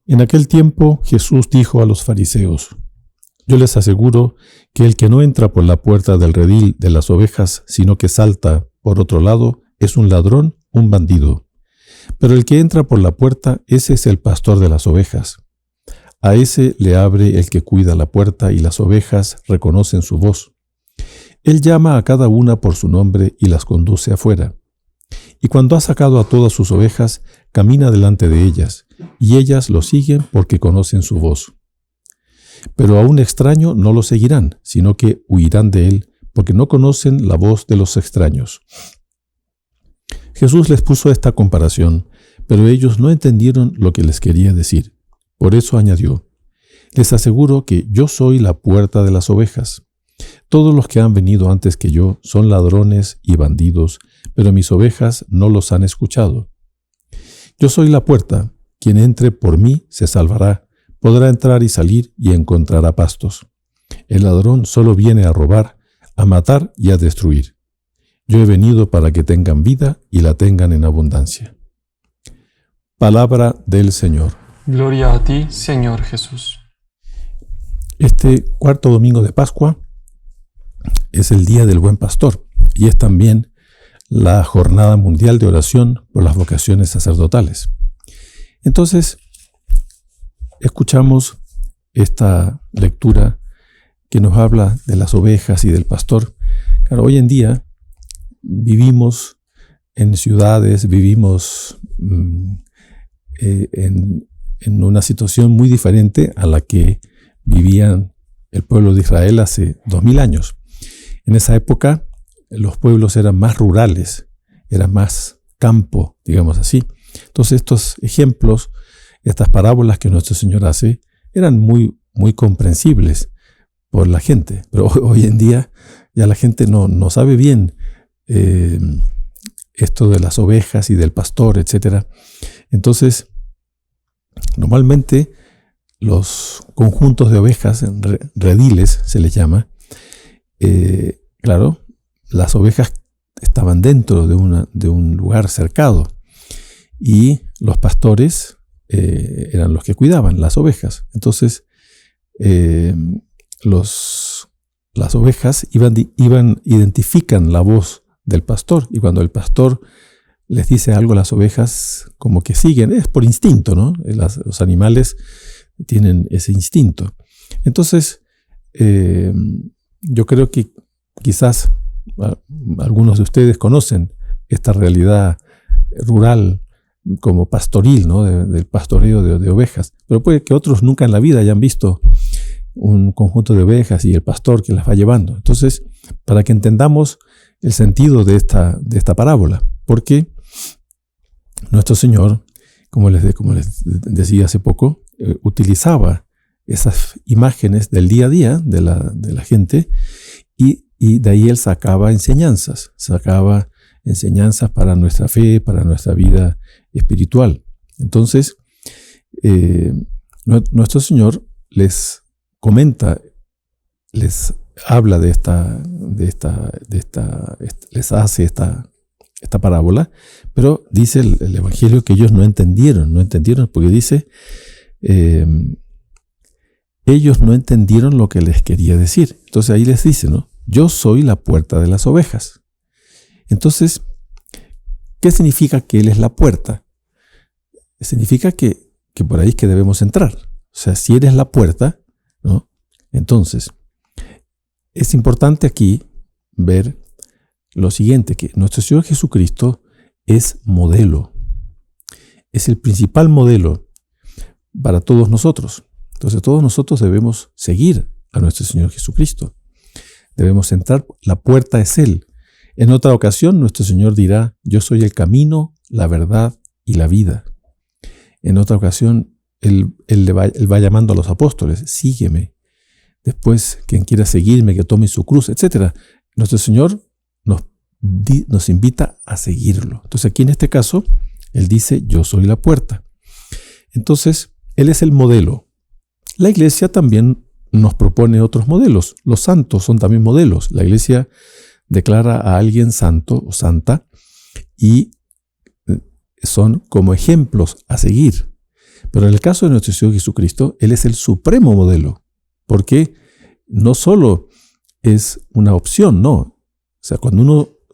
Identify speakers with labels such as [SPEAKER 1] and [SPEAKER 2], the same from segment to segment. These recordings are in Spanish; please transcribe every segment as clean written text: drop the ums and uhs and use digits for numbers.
[SPEAKER 1] En aquel tiempo Jesús dijo a los fariseos: Yo les aseguro que el que no entra por la puerta del redil de las ovejas, sino que salta por otro lado, es un ladrón, un bandido. Pero el que entra por la puerta, ese es el pastor de las ovejas. A ese le abre el que cuida la puerta, y las ovejas reconocen su voz. Él llama a cada una por su nombre y las conduce afuera. Y cuando ha sacado a todas sus ovejas, camina delante de ellas, y ellas lo siguen porque conocen su voz. Pero a un extraño no lo seguirán, sino que huirán de él, porque no conocen la voz de los extraños. Jesús les puso esta comparación, pero ellos no entendieron lo que les quería decir. Por eso añadió: Les aseguro que yo soy la puerta de las ovejas. Todos los que han venido antes que yo son ladrones y bandidos, pero mis ovejas no los han escuchado. Yo soy la puerta. Quien entre por mí se salvará, podrá entrar y salir y encontrará pastos. El ladrón solo viene a robar, a matar y a destruir. Yo he venido para que tengan vida y la tengan en abundancia. Palabra del Señor.
[SPEAKER 2] Gloria a ti, Señor Jesús.
[SPEAKER 1] Este cuarto domingo de Pascua es el Día del Buen Pastor y es también la Jornada Mundial de Oración por las vocaciones sacerdotales. Entonces, escuchamos esta lectura que nos habla de las ovejas y del pastor. Claro, hoy en día vivimos en ciudades, vivimos en una situación muy diferente a la que vivían el pueblo de Israel hace 2000 años. En esa época los pueblos eran más rurales, era más campo, digamos así. Entonces estos ejemplos, estas parábolas que nuestro Señor hace, eran muy, muy comprensibles por la gente. Pero hoy en día ya la gente no sabe bien esto de las ovejas y del pastor, etc. Entonces, normalmente los conjuntos de ovejas, rediles se les llama, claro, las ovejas estaban dentro de un lugar cercado y los pastores eran los que cuidaban las ovejas. Entonces, las ovejas identifican la voz del pastor, y cuando el pastor les dice algo a las ovejas, como que siguen, es por instinto, ¿no? Los animales tienen ese instinto. Entonces, yo creo que quizás algunos de ustedes conocen esta realidad rural como pastoril, ¿no? Del pastoreo de ovejas, pero puede que otros nunca en la vida hayan visto un conjunto de ovejas y el pastor que las va llevando. Entonces, para que entendamos el sentido de esta parábola, porque nuestro Señor, como les decía hace poco, utilizaba esas imágenes del día a día de la gente y de ahí Él sacaba enseñanzas para nuestra fe, para nuestra vida espiritual. Entonces, nuestro Señor les comenta, les habla les hace esta parábola, pero dice el Evangelio que ellos no entendieron porque dice, ellos no entendieron lo que les quería decir. Entonces ahí les dice, ¿no? Yo soy la puerta de las ovejas. Entonces, ¿qué significa que Él es la puerta? Significa que por ahí es que debemos entrar. O sea, si eres la puerta, ¿no? Entonces, es importante aquí ver lo siguiente, que nuestro Señor Jesucristo es modelo. Es el principal modelo para todos nosotros. Entonces, todos nosotros debemos seguir a nuestro Señor Jesucristo. Debemos entrar, la puerta es Él. En otra ocasión, nuestro Señor dirá, yo soy el camino, la verdad y la vida. En otra ocasión, Él va llamando a los apóstoles, sígueme. Después, quien quiera seguirme, que tome su cruz, etc. Nuestro Señor nos invita a seguirlo. Entonces, aquí en este caso, Él dice, yo soy la puerta. Entonces, Él es el modelo. La Iglesia también nos propone otros modelos. Los santos son también modelos. La Iglesia declara a alguien santo o santa y son como ejemplos a seguir. Pero en el caso de nuestro Señor Jesucristo, Él es el supremo modelo, porque no solo es una opción, no. O sea,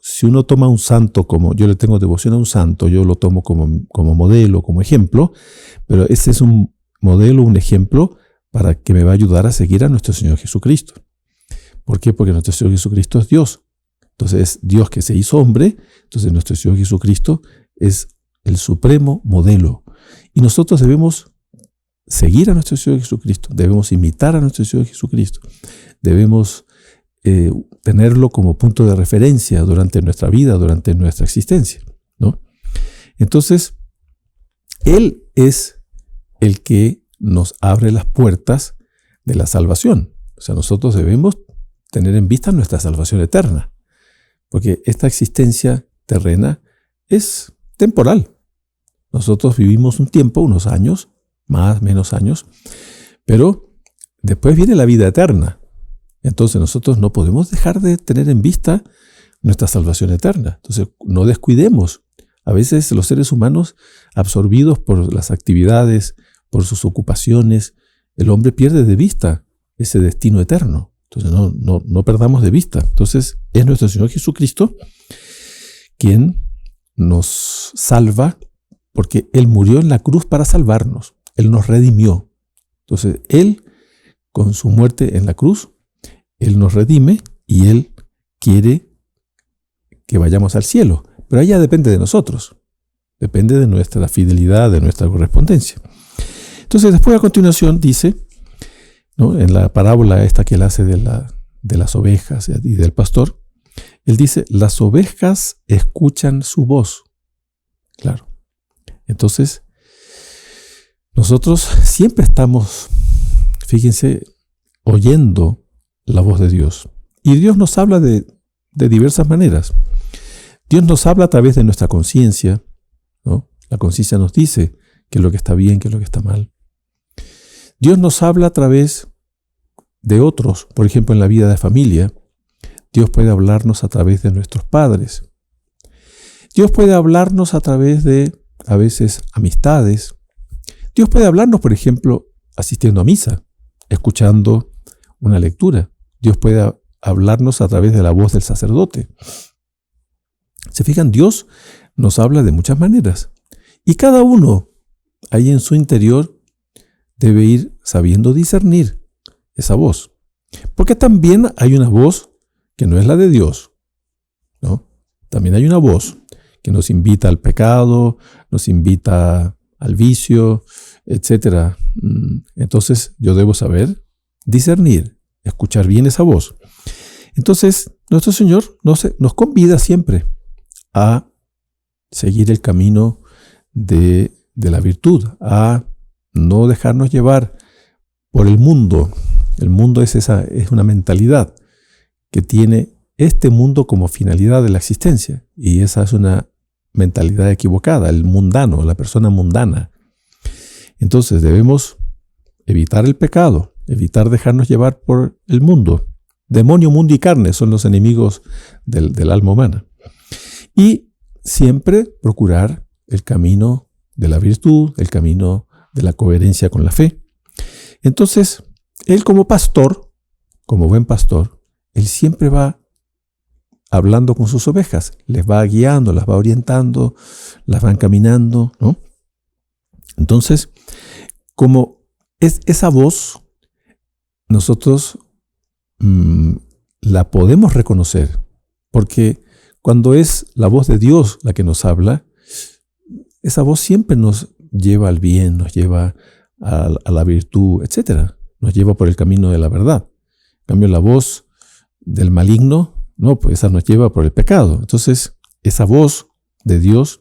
[SPEAKER 1] si uno toma un santo, como yo le tengo devoción a un santo, yo lo tomo como modelo, como ejemplo, pero ese es un modelo, un ejemplo para que me va a ayudar a seguir a nuestro Señor Jesucristo. ¿Por qué? Porque nuestro Señor Jesucristo es Dios. Entonces es Dios que se hizo hombre, entonces nuestro Señor Jesucristo es el supremo modelo. Y nosotros debemos seguir a nuestro Señor Jesucristo, debemos imitar a nuestro Señor Jesucristo, debemos tenerlo como punto de referencia durante nuestra vida, durante nuestra existencia, ¿no? Entonces, Él es el que nos abre las puertas de la salvación. O sea, nosotros debemos tener en vista nuestra salvación eterna, porque esta existencia terrena es temporal. Nosotros vivimos un tiempo, unos años, más, menos años, pero después viene la vida eterna. Entonces nosotros no podemos dejar de tener en vista nuestra salvación eterna. Entonces no descuidemos. A veces los seres humanos, absorbidos por las actividades, por sus ocupaciones, el hombre pierde de vista ese destino eterno. Entonces no perdamos de vista. Entonces es nuestro Señor Jesucristo quien nos salva, porque Él murió en la cruz para salvarnos. Él nos redimió. Entonces Él, con su muerte en la cruz, Él nos redime y Él quiere que vayamos al cielo. Pero ahí ya depende de nosotros. Depende de nuestra fidelidad, de nuestra correspondencia. Entonces después a continuación dice, ¿no?, en la parábola esta que Él hace de las ovejas y del pastor, Él dice, las ovejas escuchan su voz. Claro. Entonces, nosotros siempre estamos, fíjense, oyendo la voz de Dios. Y Dios nos habla de diversas maneras. Dios nos habla a través de nuestra conciencia, ¿no? La conciencia nos dice qué es lo que está bien, qué es lo que está mal. Dios nos habla a través de otros, por ejemplo, en la vida de familia. Dios puede hablarnos a través de nuestros padres. Dios puede hablarnos a través de, a veces, amistades. Dios puede hablarnos, por ejemplo, asistiendo a misa, escuchando una lectura. Dios puede hablarnos a través de la voz del sacerdote. ¿Se fijan? Dios nos habla de muchas maneras. Y cada uno, ahí en su interior, debe ir sabiendo discernir esa voz. Porque también hay una voz que no es la de Dios, ¿no? También hay una voz que nos invita al pecado, nos invita al vicio, etc. Entonces yo debo saber discernir, escuchar bien esa voz. Entonces nuestro Señor nos convida siempre a seguir el camino de la virtud, a no dejarnos llevar por el mundo. El mundo es una mentalidad que tiene este mundo como finalidad de la existencia, y esa es una mentalidad equivocada, el mundano, la persona mundana. Entonces debemos evitar el pecado, evitar dejarnos llevar por el mundo. Demonio, mundo y carne son los enemigos del alma humana. Y siempre procurar el camino de la virtud, el camino de la coherencia con la fe. Entonces, Él como pastor, como buen pastor, Él siempre va hablando con sus ovejas, les va guiando, las va orientando, las va encaminando, ¿no? Entonces, como es esa voz, nosotros la podemos reconocer, porque cuando es la voz de Dios la que nos habla, esa voz siempre nos lleva al bien, nos lleva a la virtud, etc. Nos lleva por el camino de la verdad. En cambio, la voz del maligno, no, pues esa nos lleva por el pecado. Entonces, esa voz de Dios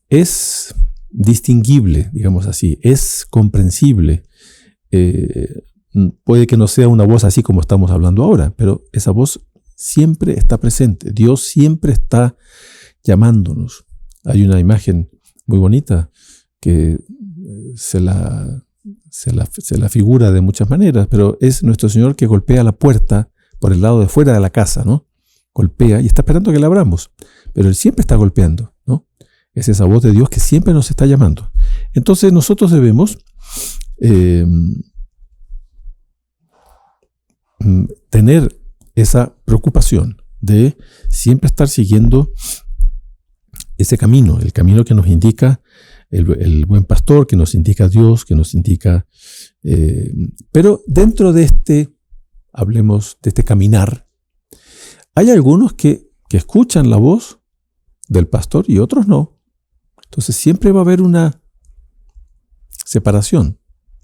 [SPEAKER 1] es distinguible, digamos así, es comprensible. Puede que no sea una voz así como estamos hablando ahora, pero esa voz siempre está presente. Dios siempre está llamándonos. Hay una imagen muy bonita que se la figura de muchas maneras, pero es nuestro Señor que golpea la puerta por el lado de fuera de la casa, ¿no? Golpea y está esperando que la abramos, pero Él siempre está golpeando, ¿no? Es esa voz de Dios que siempre nos está llamando. Entonces nosotros debemos tener esa preocupación de siempre estar siguiendo ese camino, el camino que nos indica el buen pastor, que nos indica Dios, que nos indica... pero dentro de hablemos de este caminar, hay algunos que escuchan la voz del pastor y otros no. Entonces siempre va a haber una separación.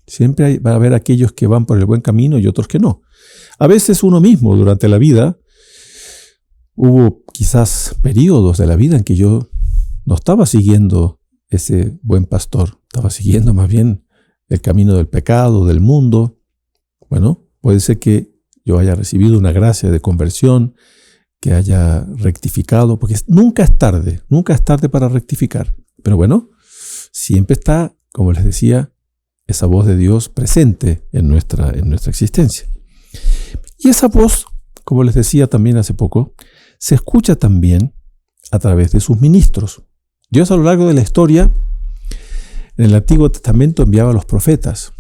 [SPEAKER 1] Siempre va a haber aquellos que van por el buen camino y otros que no. A veces uno mismo durante la vida, hubo quizás periodos de la vida en que yo no estaba siguiendo ese buen pastor. Estaba siguiendo más bien el camino del pecado, del mundo. Bueno, puede ser que yo haya recibido una gracia de conversión, que haya rectificado, porque nunca es tarde para rectificar. Pero bueno, siempre está, como les decía, esa voz de Dios presente en nuestra existencia. Y esa voz, como les decía también hace poco, se escucha también a través de sus ministros. Dios a lo largo de la historia, en el Antiguo Testamento enviaba a los profetas,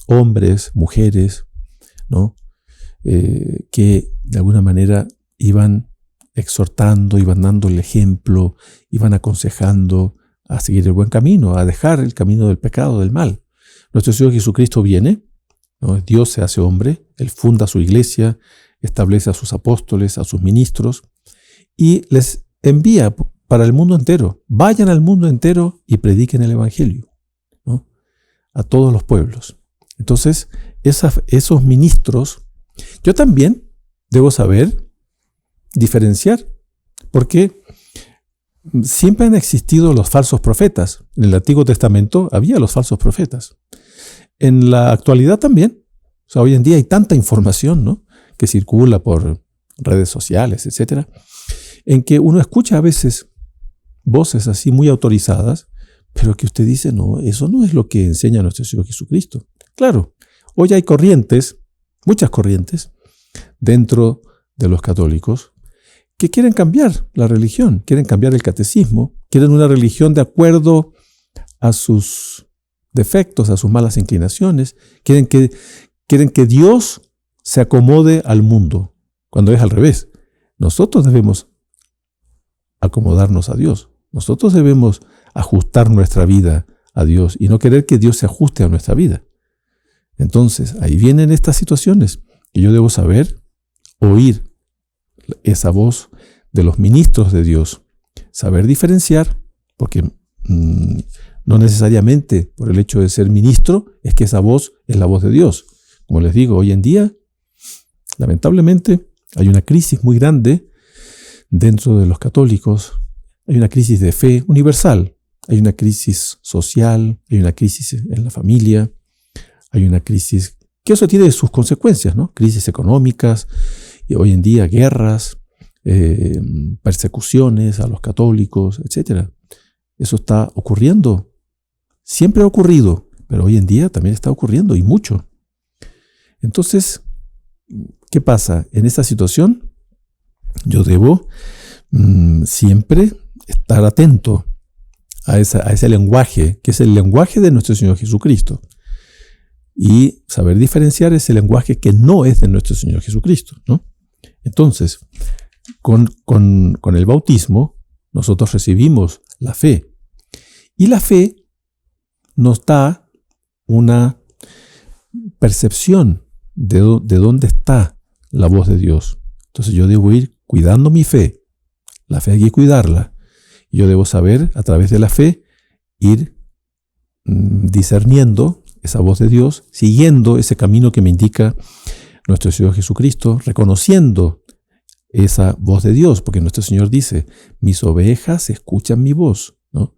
[SPEAKER 1] hombres, mujeres, ¿no? Que de alguna manera iban exhortando, iban dando el ejemplo, iban aconsejando a seguir el buen camino, a dejar el camino del pecado, del mal. Nuestro Señor Jesucristo viene, ¿no? Dios se hace hombre, Él funda su iglesia, establece a sus apóstoles, a sus ministros, y les envía para el mundo entero. Vayan al mundo entero y prediquen el Evangelio, ¿no? A todos los pueblos. Entonces, esos ministros, yo también debo saber diferenciar, porque siempre han existido los falsos profetas. En el Antiguo Testamento había los falsos profetas. En la actualidad también. O sea, hoy en día hay tanta información, ¿no?, que circula por redes sociales, etcétera, en que uno escucha a veces voces así muy autorizadas, pero que usted dice, no, eso no es lo que enseña nuestro Señor Jesucristo. Claro, hoy hay corrientes, muchas corrientes, dentro de los católicos, que quieren cambiar la religión, quieren cambiar el catecismo, quieren una religión de acuerdo a sus defectos, a sus malas inclinaciones, quieren que Dios se acomode al mundo, cuando es al revés. Nosotros debemos acomodarnos a Dios. Nosotros debemos ajustar nuestra vida a Dios y no querer que Dios se ajuste a nuestra vida. Entonces, ahí vienen estas situaciones que yo debo saber oír esa voz de los ministros de Dios, saber diferenciar, porque no necesariamente por el hecho de ser ministro es que esa voz es la voz de Dios. Como les digo, hoy en día, lamentablemente, hay una crisis muy grande dentro de los católicos. Hay una crisis de fe universal, hay una crisis social, hay una crisis en la familia, hay una crisis que eso tiene sus consecuencias, ¿no? Crisis económicas, y hoy en día guerras, persecuciones a los católicos, etc. Eso está ocurriendo. Siempre ha ocurrido, pero hoy en día también está ocurriendo y mucho. Entonces, ¿qué pasa? En esta situación, yo debo siempre estar atento a ese lenguaje, que es el lenguaje de nuestro Señor Jesucristo, y saber diferenciar ese lenguaje que no es de nuestro Señor Jesucristo, ¿no? Entonces, con el bautismo, nosotros recibimos la fe, y la fe nos da una percepción de dónde está la voz de Dios. Entonces yo debo ir cuidando mi fe. La fe hay que cuidarla. Yo debo saber, a través de la fe, ir discerniendo esa voz de Dios, siguiendo ese camino que me indica nuestro Señor Jesucristo, reconociendo esa voz de Dios, porque nuestro Señor dice, mis ovejas escuchan mi voz, ¿no?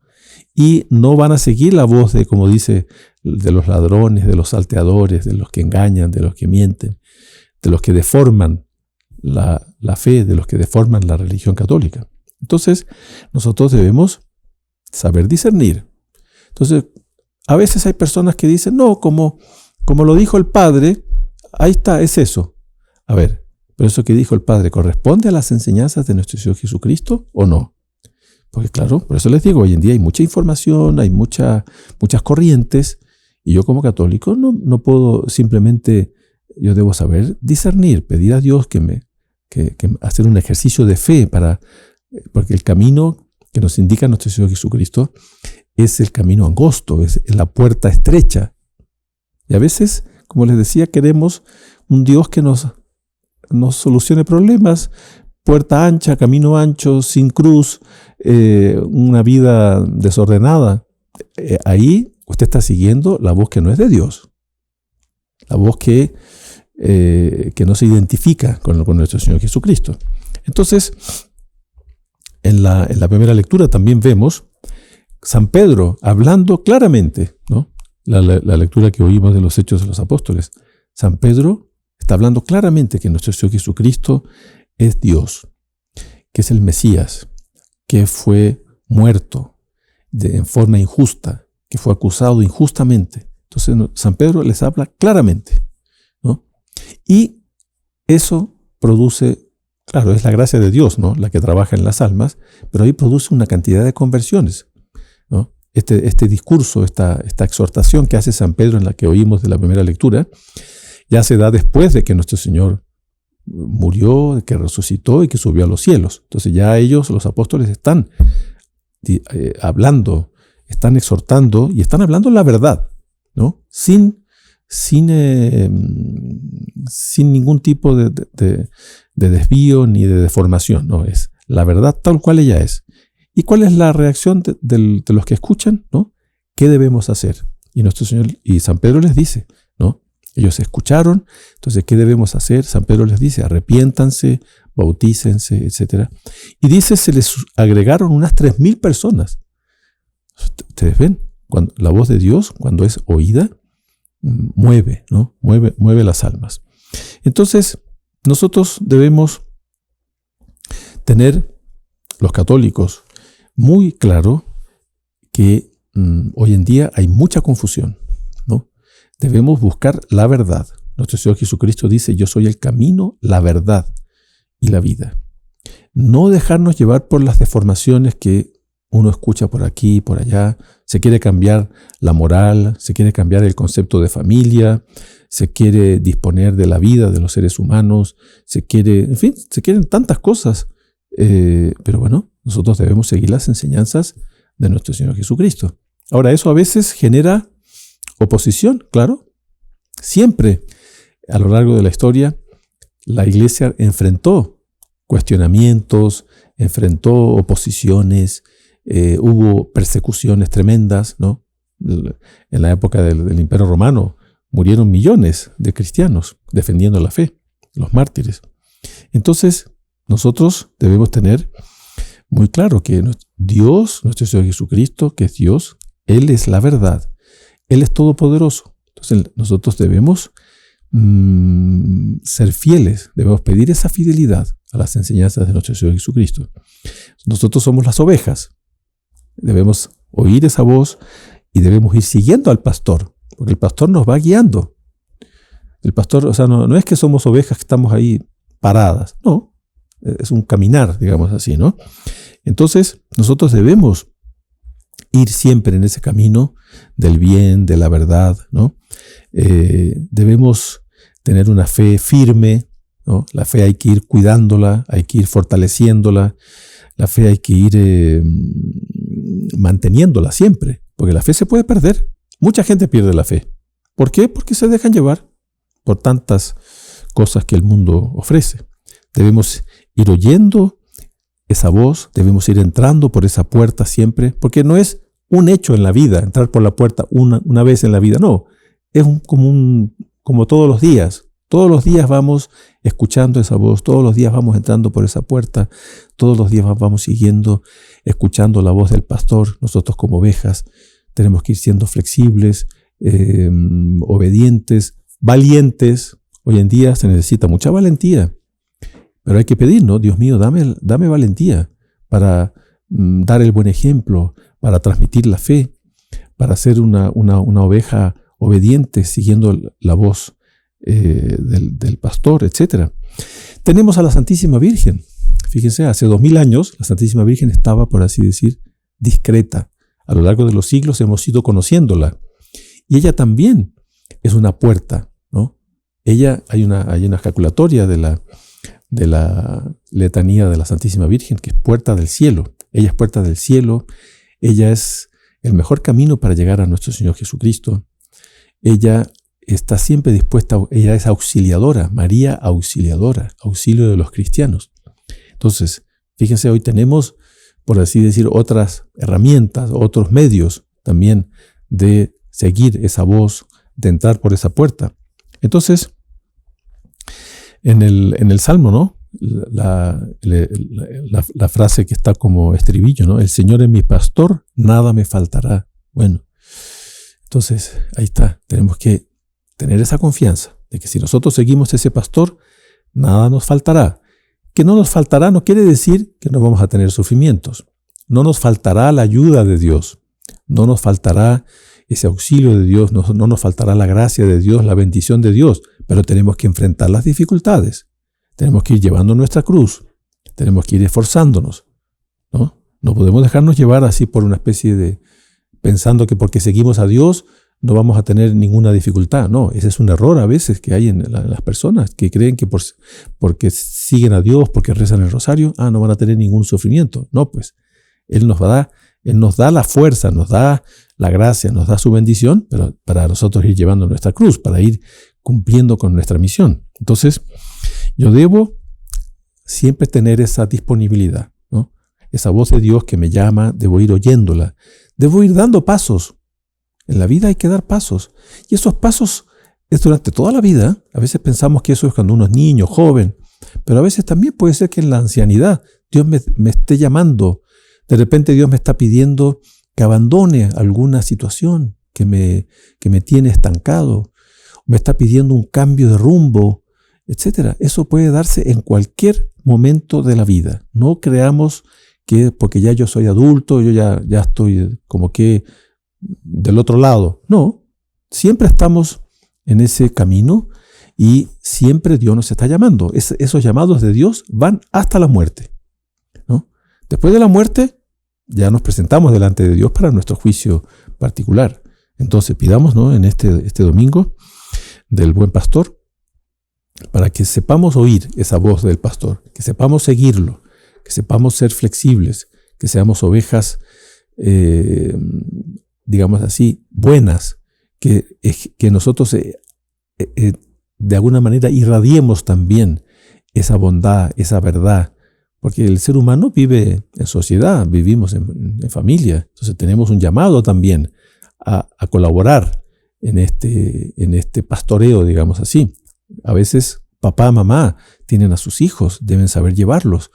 [SPEAKER 1] Y no van a seguir la voz de, como dice, de los ladrones, de los salteadores, de los que engañan, de los que mienten, de los que deforman la fe, de los que deforman la religión católica. Entonces, nosotros debemos saber discernir. Entonces, a veces hay personas que dicen, no, como lo dijo el Padre, ahí está, es eso. A ver, ¿pero eso que dijo el Padre corresponde a las enseñanzas de nuestro Señor Jesucristo o no? Porque claro, por eso les digo, hoy en día hay mucha información, hay muchas corrientes, y yo como católico no puedo simplemente, yo debo saber discernir, pedir a Dios que hacer un ejercicio de fe porque el camino que nos indica nuestro Señor Jesucristo es el camino angosto, es la puerta estrecha. Y a veces, como les decía, queremos un Dios que nos solucione problemas, puerta ancha, camino ancho, sin cruz, una vida desordenada. Ahí usted está siguiendo la voz que no es de Dios, la voz que no se identifica con nuestro Señor Jesucristo. Entonces, en la primera lectura también vemos San Pedro hablando claramente, ¿no? La lectura que oímos de los Hechos de los Apóstoles. San Pedro está hablando claramente que nuestro Señor Jesucristo es Dios, que es el Mesías, que fue muerto en forma injusta, que fue acusado injustamente. Entonces San Pedro les habla claramente, ¿no? Y eso produce, claro, es la gracia de Dios, ¿no?, la que trabaja en las almas, pero ahí produce una cantidad de conversiones, ¿no? Este discurso, esta exhortación que hace San Pedro en la que oímos de la primera lectura, ya se da después de que nuestro Señor murió, de que resucitó y que subió a los cielos. Entonces ya ellos, los apóstoles, están hablando, están exhortando y están hablando la verdad, ¿no? Sin ningún tipo de desvío ni de deformación, ¿no? Es la verdad tal cual ella es. ¿Y cuál es la reacción de los que escuchan, ¿no? ¿Qué debemos hacer? Y nuestro Señor y San Pedro les dice, ¿no? Ellos escucharon, entonces, ¿qué debemos hacer? San Pedro les dice, arrepiéntanse, bautícense, etc. Y dice, se les agregaron unas 3,000 personas. Ustedes ven, la voz de Dios, cuando es oída, mueve, ¿no? Mueve las almas. Entonces, nosotros debemos tener, los católicos, muy claro que hoy en día hay mucha confusión, ¿no? Debemos buscar la verdad. Nuestro Señor Jesucristo dice, yo soy el camino, la verdad y la vida. No dejarnos llevar por las deformaciones que uno escucha por aquí y por allá. Se quiere cambiar la moral, se quiere cambiar el concepto de familia, se quiere disponer de la vida de los seres humanos, se quieren tantas cosas. Pero bueno, nosotros debemos seguir las enseñanzas de nuestro Señor Jesucristo. Ahora, eso a veces genera oposición, claro. Siempre a lo largo de la historia, la Iglesia enfrentó cuestionamientos, enfrentó oposiciones, hubo persecuciones tremendas, ¿no? En la época del Imperio Romano murieron millones de cristianos defendiendo la fe, los mártires. Entonces, nosotros debemos tener muy claro que Dios, nuestro Señor Jesucristo, que es Dios, Él es la verdad, Él es todopoderoso. Entonces nosotros debemos ser fieles, debemos pedir esa fidelidad a las enseñanzas de nuestro Señor Jesucristo. Nosotros somos las ovejas, debemos oír esa voz y debemos ir siguiendo al pastor, porque el pastor nos va guiando. El pastor, o sea, no es que somos ovejas que estamos ahí paradas, no. Es un caminar, digamos así, ¿no? Entonces, nosotros debemos ir siempre en ese camino del bien, de la verdad, ¿no? Debemos tener una fe firme, ¿no? La fe hay que ir cuidándola, hay que ir fortaleciéndola, la fe hay que ir manteniéndola siempre, porque la fe se puede perder. Mucha gente pierde la fe. ¿Por qué? Porque se dejan llevar por tantas cosas que el mundo ofrece. Debemos ir oyendo esa voz, debemos ir entrando por esa puerta siempre, porque no es un hecho en la vida, entrar por la puerta una vez en la vida, no, es como todos los días vamos escuchando esa voz, todos los días vamos entrando por esa puerta, todos los días vamos siguiendo, escuchando la voz del pastor. Nosotros como ovejas tenemos que ir siendo flexibles, obedientes, valientes. Hoy en día se necesita mucha valentía. Pero hay que pedir, ¿no? Dios mío, dame valentía para dar el buen ejemplo, para transmitir la fe, para ser una oveja obediente, siguiendo la voz del pastor, etc. Tenemos a la Santísima Virgen. Fíjense, hace 2000 años la Santísima Virgen estaba, por así decir, discreta. A lo largo de los siglos hemos ido conociéndola. Y ella también es una puerta, ¿no? Hay una ejaculatoria de la letanía de la Santísima Virgen, que es puerta del cielo. Ella es puerta del cielo. Ella es el mejor camino para llegar a nuestro Señor Jesucristo. Ella está siempre dispuesta, ella es auxiliadora, María auxiliadora, auxilio de los cristianos. Entonces, fíjense, hoy tenemos, por así decir, otras herramientas, otros medios también de seguir esa voz, de entrar por esa puerta. Entonces, en el Salmo, ¿no? La frase que está como estribillo, ¿no? El Señor es mi pastor, nada me faltará. Bueno, entonces ahí está. Tenemos que tener esa confianza de que si nosotros seguimos ese pastor, nada nos faltará. Que no nos faltará no quiere decir que no vamos a tener sufrimientos. No nos faltará la ayuda de Dios. No nos faltará ese auxilio de Dios. No nos faltará la gracia de Dios, la bendición de Dios. Pero tenemos que enfrentar las dificultades. Tenemos que ir llevando nuestra cruz. Tenemos que ir esforzándonos, ¿no? No podemos dejarnos llevar así por una especie de pensando que porque seguimos a Dios no vamos a tener ninguna dificultad. No, ese es un error a veces que hay en las personas que creen que porque siguen a Dios, porque rezan el rosario, no van a tener ningún sufrimiento. No, pues Él nos da la fuerza, nos da la gracia, nos da su bendición, pero para nosotros ir llevando nuestra cruz, para ir cumpliendo con nuestra misión. Entonces, yo debo siempre tener esa disponibilidad, ¿no? Esa voz de Dios que me llama, debo ir oyéndola, debo ir dando pasos. En la vida hay que dar pasos. Y esos pasos es durante toda la vida. A veces pensamos que eso es cuando uno es niño, joven, pero a veces también puede ser que en la ancianidad Dios me esté llamando. De repente Dios me está pidiendo que abandone alguna situación que me tiene estancado. Me está pidiendo un cambio de rumbo, etc. Eso puede darse en cualquier momento de la vida. No creamos que porque ya yo soy adulto, yo ya estoy como que del otro lado. No, siempre estamos en ese camino y siempre Dios nos está llamando. Esos llamados de Dios van hasta la muerte, ¿no? Después de la muerte ya nos presentamos delante de Dios para nuestro juicio particular. Entonces pidamos, ¿no? En este domingo del Buen Pastor, para que sepamos oír esa voz del pastor, que sepamos seguirlo, que sepamos ser flexibles, que seamos ovejas, digamos así, buenas, que nosotros de alguna manera irradiemos también esa bondad, esa verdad, porque el ser humano vive en sociedad, vivimos en familia, entonces tenemos un llamado también a colaborar en este pastoreo, digamos así. A veces papá, mamá tienen a sus hijos, deben saber llevarlos.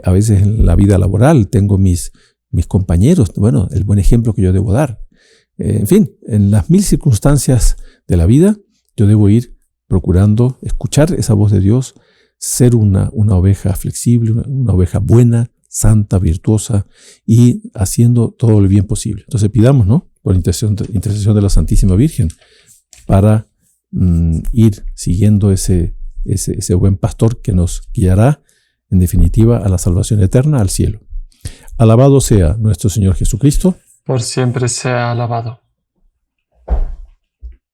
[SPEAKER 1] A veces en la vida laboral tengo mis compañeros, bueno, el buen ejemplo que yo debo dar. En fin, en las 1000 circunstancias de la vida, yo debo ir procurando escuchar esa voz de Dios, ser una oveja flexible, una oveja buena, santa, virtuosa y haciendo todo el bien posible. Entonces pidamos, ¿no? Por intercesión de la Santísima Virgen, para ir siguiendo ese buen pastor que nos guiará, en definitiva, a la salvación eterna, al cielo. Alabado sea nuestro Señor Jesucristo.
[SPEAKER 2] Por siempre sea alabado.